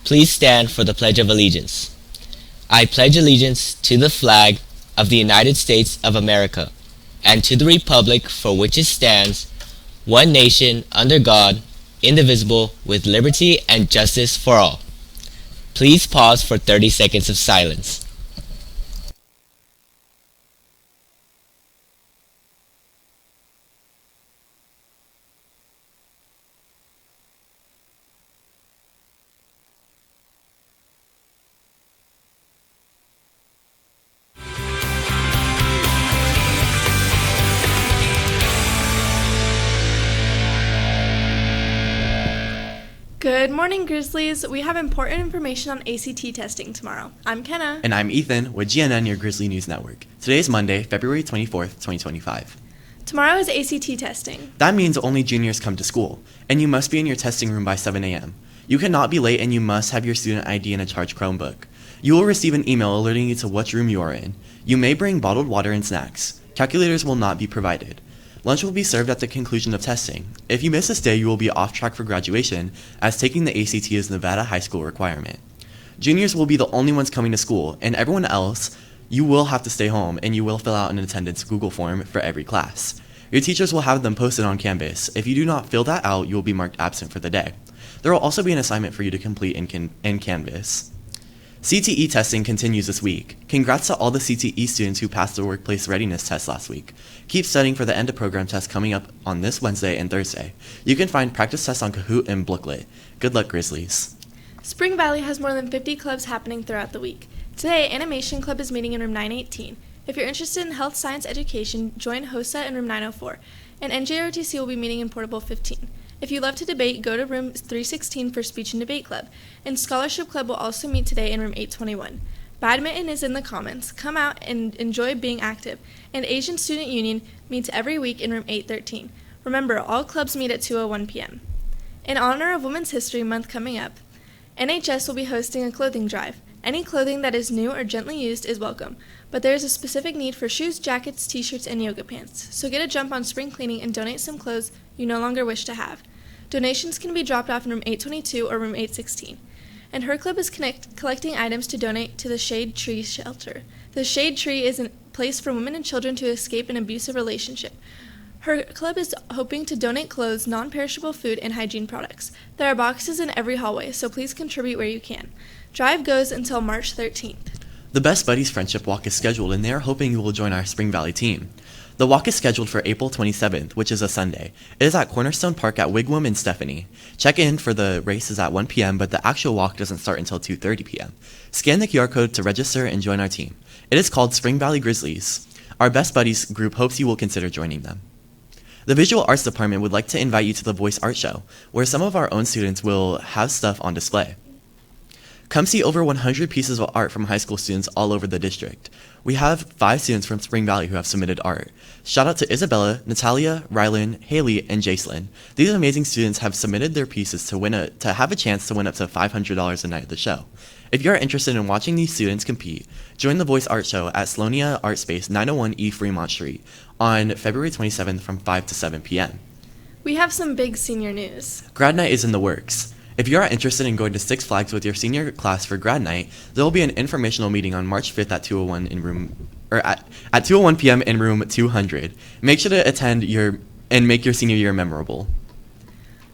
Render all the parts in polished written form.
Please stand for the Pledge of Allegiance. I pledge allegiance to the flag of the United States of America and to the republic for which it stands, one nation under God, indivisible, with liberty and justice for all. Please pause for 30 seconds of silence. Good morning, Grizzlies. We have important information on ACT testing tomorrow. I'm Kenna. And I'm Ethan with GNN, your Grizzly News Network. Today is Monday, February 24th, 2025. Tomorrow is ACT testing. That means only juniors come to school, and you must be in your testing room by 7 a.m. You cannot be late, and you must have your student ID and a charged Chromebook. You will receive an email alerting you to which room you are in. You may bring bottled water and snacks. Calculators will not be provided. Lunch will be served at the conclusion of testing. If you miss this day, you will be off track for graduation, as taking the ACT is Nevada high school requirement. Juniors will be the only ones coming to school, and everyone else, you will have to stay home, and you will fill out an attendance Google form for every class. Your teachers will have them posted on Canvas. If you do not fill that out, you will be marked absent for the day. There will also be an assignment for you to complete in Canvas. CTE testing continues this week. Congrats to all the CTE students who passed the workplace readiness test last week. Keep studying for the end of program test coming up on this Wednesday and Thursday. You can find practice tests on Kahoot and Booklet. Good luck, Grizzlies. Spring Valley has more than 50 clubs happening throughout the week. Today, Animation Club is meeting in room 918. If you're interested in health science education, join HOSA in room 904. And NJROTC will be meeting in Portable 15. If you love to debate, go to room 316 for Speech and Debate Club. And Scholarship Club will also meet today in room 821. Badminton is in the Commons. Come out and enjoy being active. And Asian Student Union meets every week in room 813. Remember, all clubs meet at 2:01 p.m. In honor of Women's History Month coming up, NHS will be hosting a clothing drive. Any clothing that is new or gently used is welcome, but there is a specific need for shoes, jackets, t-shirts, and yoga pants. So get a jump on spring cleaning and donate some clothes you no longer wish to have. Donations can be dropped off in room 822 or room 816. And her club is collecting items to donate to the Shade Tree Shelter. The Shade Tree is a place for women and children to escape an abusive relationship. Her club is hoping to donate clothes, non-perishable food, and hygiene products. There are boxes in every hallway, so please contribute where you can. Drive goes until March 13th. The Best Buddies Friendship Walk is scheduled, and they are hoping you will join our Spring Valley team. The walk is scheduled for April 27th, which is a Sunday. It is at Cornerstone Park at Wigwam and Stephanie. Check-in for the race is at 1 p.m., but the actual walk doesn't start until 2:30 p.m. Scan the QR code to register and join our team. It is called Spring Valley Grizzlies. Our Best Buddies group hopes you will consider joining them. The Visual Arts Department would like to invite you to the Voice Art Show, where some of our own students will have stuff on display. Come see over 100 pieces of art from high school students all over the district. We have 5 students from Spring Valley who have submitted art. Shout out to Isabella, Natalia, Rylan, Haley, and Jacelyn. These amazing students have submitted their pieces to have a chance to win up to $500 a night at the show. If you are interested in watching these students compete, join the Voice Art Show at Slonia Art Space, 901 E Fremont Street on February 27th from 5 to 7 p.m. We have some big senior news. Grad Night is in the works. If you are interested in going to Six Flags with your senior class for grad night, there will be an informational meeting on March 5th at 2:01 p.m. in room 200. Make sure to attend and make your senior year memorable.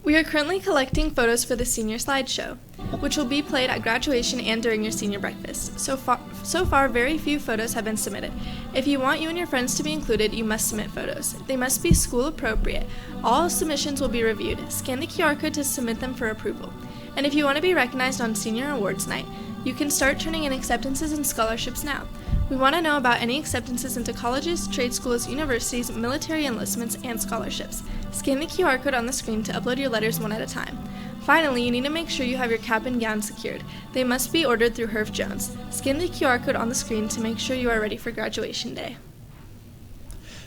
We are currently collecting photos for the senior slideshow, which will be played at graduation and during your senior breakfast. So far, very few photos have been submitted. If you want you and your friends to be included, you must submit photos. They must be school appropriate. All submissions will be reviewed. Scan the QR code to submit them for approval. And if you want to be recognized on Senior Awards Night, you can start turning in acceptances and scholarships now. We want to know about any acceptances into colleges, trade schools, universities, military enlistments, and scholarships. Scan the QR code on the screen to upload your letters one at a time. Finally, you need to make sure you have your cap and gown secured. They must be ordered through Herf Jones. Scan the QR code on the screen to make sure you are ready for graduation day.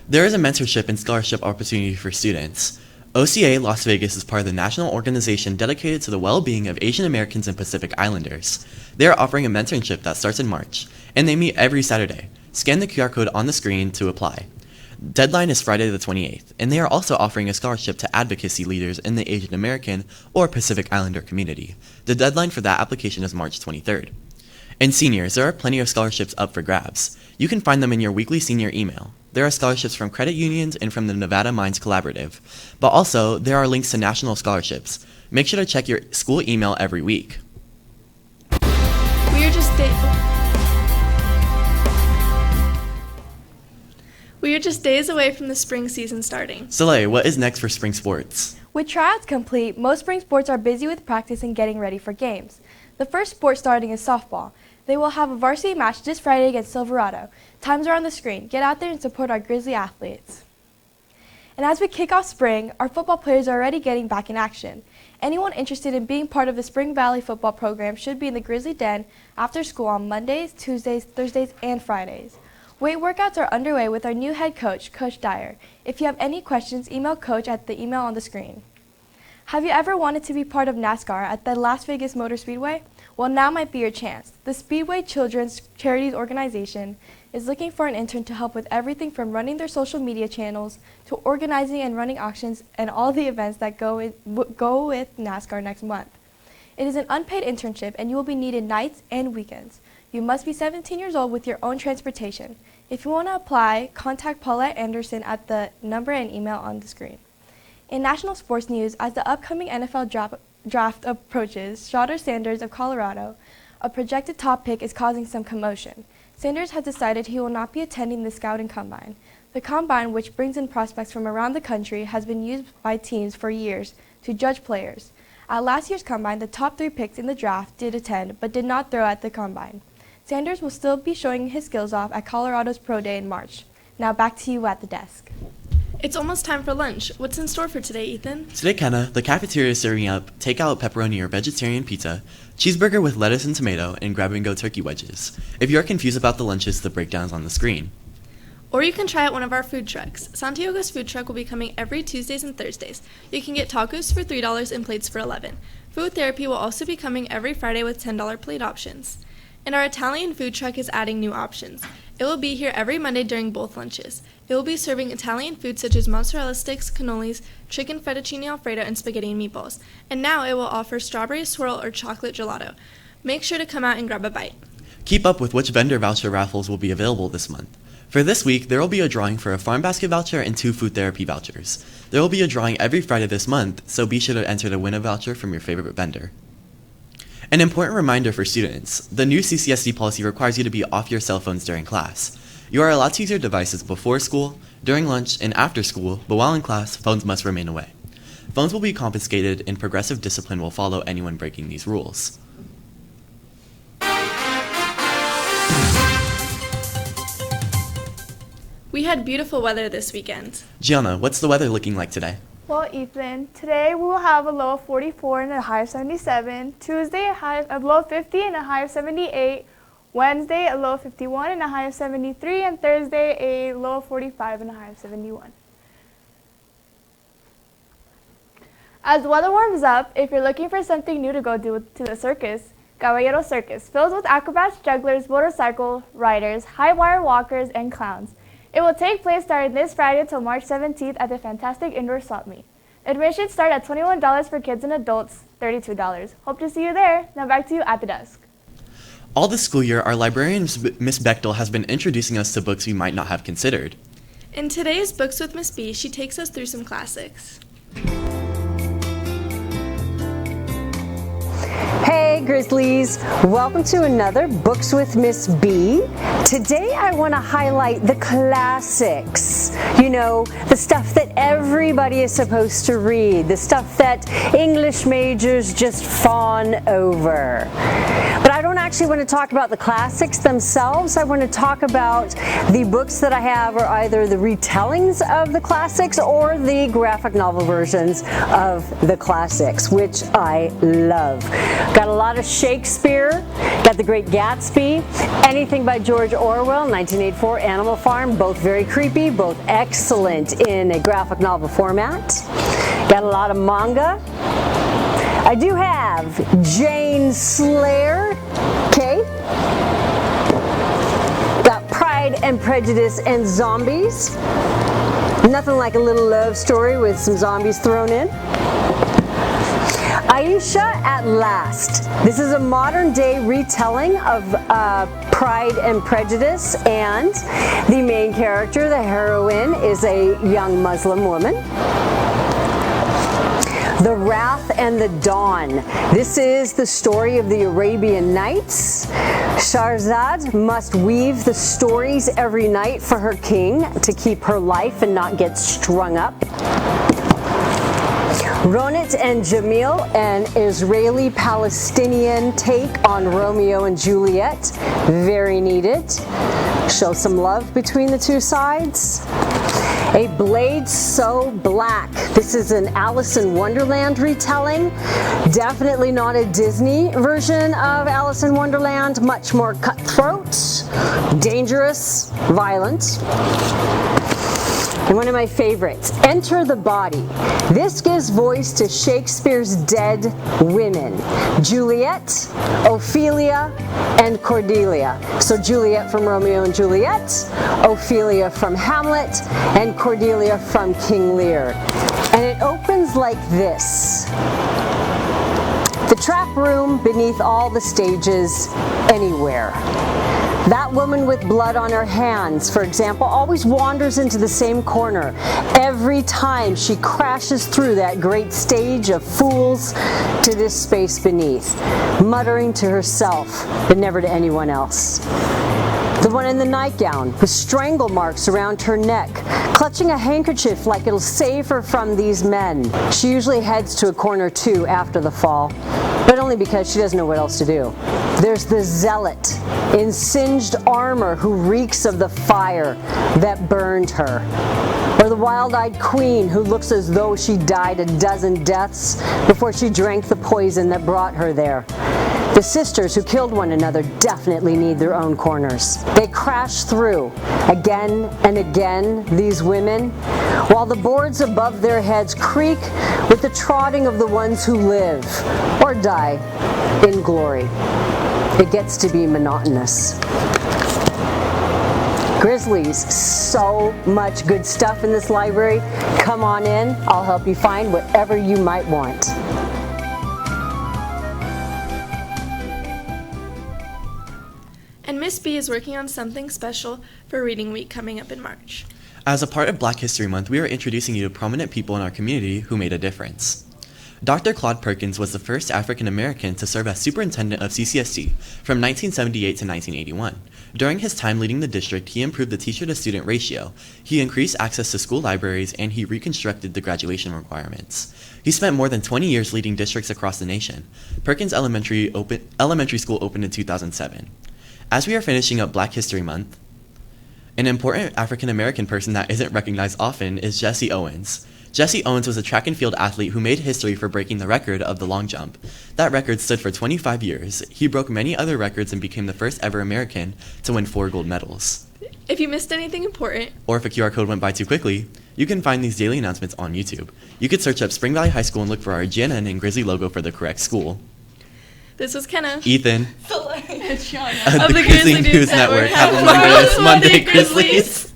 There is a mentorship and scholarship opportunity for students. OCA Las Vegas is part of the national organization dedicated to the well-being of Asian Americans and Pacific Islanders. They are offering a mentorship that starts in March, and they meet every Saturday. Scan the QR code on the screen to apply. Deadline is Friday the 28th, and they are also offering a scholarship to advocacy leaders in the Asian American or Pacific Islander community. The deadline for that application is March 23rd. And seniors, there are plenty of scholarships up for grabs. You can find them in your weekly senior email. There are scholarships from credit unions and from the Nevada Mines Collaborative. But also, there are links to national scholarships. Make sure to check your school email every week. We are just days away from the spring season starting. Soleil, what is next for spring sports? With tryouts complete, most spring sports are busy with practice and getting ready for games. The first sport starting is softball. They will have a varsity match this Friday against Silverado. Times are on the screen. Get out there and support our Grizzly athletes. And as we kick off spring, our football players are already getting back in action. Anyone interested in being part of the Spring Valley football program should be in the Grizzly Den after school on Mondays, Tuesdays, Thursdays, and Fridays. Weight workouts are underway with our new head coach, Coach Dyer. If you have any questions, email Coach at the email on the screen. Have you ever wanted to be part of NASCAR at the Las Vegas Motor Speedway? Well, now might be your chance. The Speedway Children's Charities Organization is looking for an intern to help with everything from running their social media channels to organizing and running auctions and all the events that go with NASCAR next month. It is an unpaid internship and you will be needed nights and weekends. You must be 17 years old with your own transportation. If you want to apply, contact Paulette Anderson at the number and email on the screen. In national sports news, as the upcoming NFL draft approaches, Shedeur Sanders of Colorado, a projected top pick, is causing some commotion. Sanders has decided he will not be attending the Scouting Combine. The Combine, which brings in prospects from around the country, has been used by teams for years to judge players. At last year's Combine, the top 3 picks in the draft did attend, but did not throw at the Combine. Sanders will still be showing his skills off at Colorado's Pro Day in March. Now back to you at the desk. It's almost time for lunch. What's in store for today, Ethan? Today, Kenna, the cafeteria is serving up takeout pepperoni or vegetarian pizza, cheeseburger with lettuce and tomato, and grab-and-go turkey wedges. If you're confused about the lunches, the breakdown's on the screen. Or you can try out one of our food trucks. Santiago's food truck will be coming every Tuesdays and Thursdays. You can get tacos for $3 and plates for $11. Food therapy will also be coming every Friday with $10 plate options. And our Italian food truck is adding new options. It will be here every Monday during both lunches. It will be serving Italian food such as mozzarella sticks, cannolis, chicken fettuccine alfredo, and spaghetti and meatballs. And now it will offer strawberry swirl or chocolate gelato. Make sure to come out and grab a bite. Keep up with which vendor voucher raffles will be available this month. For this week, there will be a drawing for a farm basket voucher and 2 food therapy vouchers. There will be a drawing every Friday this month, so be sure to enter to win a voucher from your favorite vendor. An important reminder for students, the new CCSD policy requires you to be off your cell phones during class. You are allowed to use your devices before school, during lunch, and after school, but while in class, phones must remain away. Phones will be confiscated and progressive discipline will follow anyone breaking these rules. We had beautiful weather this weekend. Gianna, what's the weather looking like today? Well, Ethan, today we will have a low of 44 and a high of 77. Tuesday, a low of 50 and a high of 78. Wednesday, a low of 51 and a high of 73. And Thursday, a low of 45 and a high of 71. As the weather warms up, if you're looking for something new to go do to the circus, Caballero Circus, filled with acrobats, jugglers, motorcycle riders, high wire walkers, and clowns. It will take place starting this Friday until March 17th at the fantastic indoor swap meet. Admissions start at $21 for kids and adults, $32. Hope to see you there. Now back to you at the desk. All this school year, our librarian, Miss Bechtel, has been introducing us to books we might not have considered. In today's Books with Miss B, she takes us through some classics. Hey Grizzlies, welcome to another Books with Miss B. Today I want to highlight the classics. You know, the stuff that everybody is supposed to read, the stuff that English majors just fawn over. But I don't actually want to talk about the classics themselves. I want to talk about the books that I have are either the retellings of the classics or the graphic novel versions of the classics, which I love. Got a lot of Shakespeare, got The Great Gatsby, anything by George Orwell, 1984, Animal Farm, both very creepy, both excellent in a graphic novel format. Got a lot of manga. I do have Jane Slayer, okay. Got Pride and Prejudice and Zombies. Nothing like a little love story with some zombies thrown in. Aisha at Last. This is a modern day retelling of Pride and Prejudice, and the main character, the heroine, is a young Muslim woman. The Wrath and the Dawn. This is the story of the Arabian Nights. Shahrazad must weave the stories every night for her king to keep her life and not get strung up. Ronit and Jamil, an Israeli-Palestinian take on Romeo and Juliet. Very needed. Show some love between the two sides. A Blade So Black. This is an Alice in Wonderland retelling. Definitely not a Disney version of Alice in Wonderland. Much more cutthroat, dangerous, violent. And one of my favorites, Enter the Body. This gives voice to Shakespeare's dead women. Juliet, Ophelia, and Cordelia. So Juliet from Romeo and Juliet, Ophelia from Hamlet, and Cordelia from King Lear. And it opens like this. The trap room beneath all the stages, anywhere. That woman with blood on her hands, for example, always wanders into the same corner every time she crashes through that great stage of fools to this space beneath, muttering to herself, but never to anyone else. The one in the nightgown, with strangle marks around her neck, clutching a handkerchief like it'll save her from these men. She usually heads to a corner too after the fall, but only because she doesn't know what else to do. There's the zealot in singed armor who reeks of the fire that burned her. Or the wild-eyed queen who looks as though she died a dozen deaths before she drank the poison that brought her there. The sisters who killed one another definitely need their own corners. They crash through, again and again, these women, while the boards above their heads creak with the trotting of the ones who live, or die, in glory. It gets to be monotonous. Grizzlies, so much good stuff in this library. Come on in, I'll help you find whatever you might want. And Miss B is working on something special for Reading Week coming up in March. As a part of Black History Month, we are introducing you to prominent people in our community who made a difference. Dr. Claude Perkins was the first African American to serve as superintendent of CCSD from 1978 to 1981. During his time leading the district, he improved the teacher-to-student ratio, he increased access to school libraries, and he reconstructed the graduation requirements. He spent more than 20 years leading districts across the nation. Perkins Elementary School opened in 2007. As we are finishing up Black History Month, an important African American person that isn't recognized often is Jesse Owens. Jesse Owens was a track and field athlete who made history for breaking the record of the long jump. That record stood for 25 years. He broke many other records and became the first ever American to win 4 gold medals. If you missed anything important, Or if a QR code went by too quickly, you can find these daily announcements on YouTube. You could search up Spring Valley High School and look for our GNN and Grizzly logo for the correct school. this was Kenna. Ethan, Of the Grizzly News Network. Have a marvelous Monday, Grizzlies.